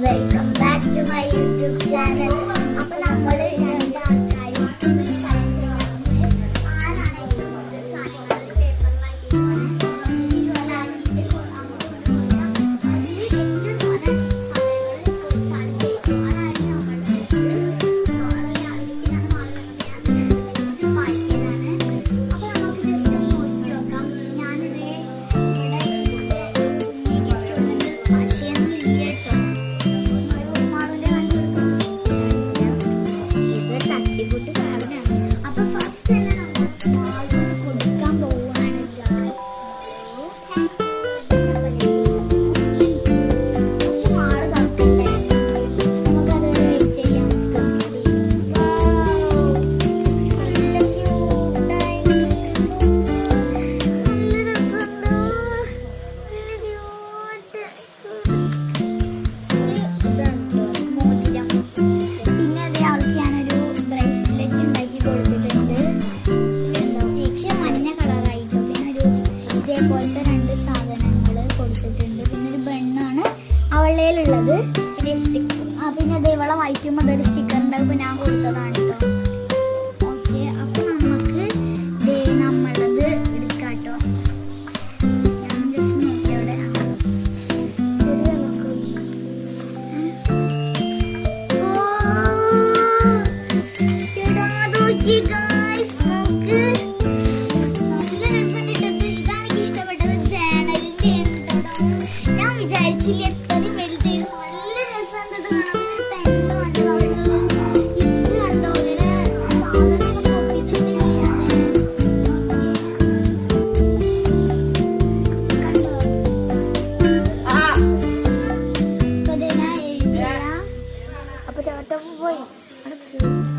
Welcome back to my YouTube channel. അപ്പോൾ നമ്മൾ ഇതേപോലത്തെ രണ്ട് സാധനങ്ങൾ കൊടുത്തിട്ടുണ്ട്. പിന്നെ ഒരു ബണ്ണാണ് അവളേലുള്ളത്. പിന്നെ ഇതേവളെ വായിക്കുമ്പോൾ അതൊരു സ്റ്റിക്കർ ഉണ്ടാവും. ഇപ്പൊ ഞാൻ കൊടുത്തതാണ് കേട്ടോ. ഓക്കെ, അപ്പൊ നമുക്ക് നമ്മളത് എടുക്കാട്ടോ. ഞാൻ ജസ്റ്റ് നോക്കി അവിടെ പോയി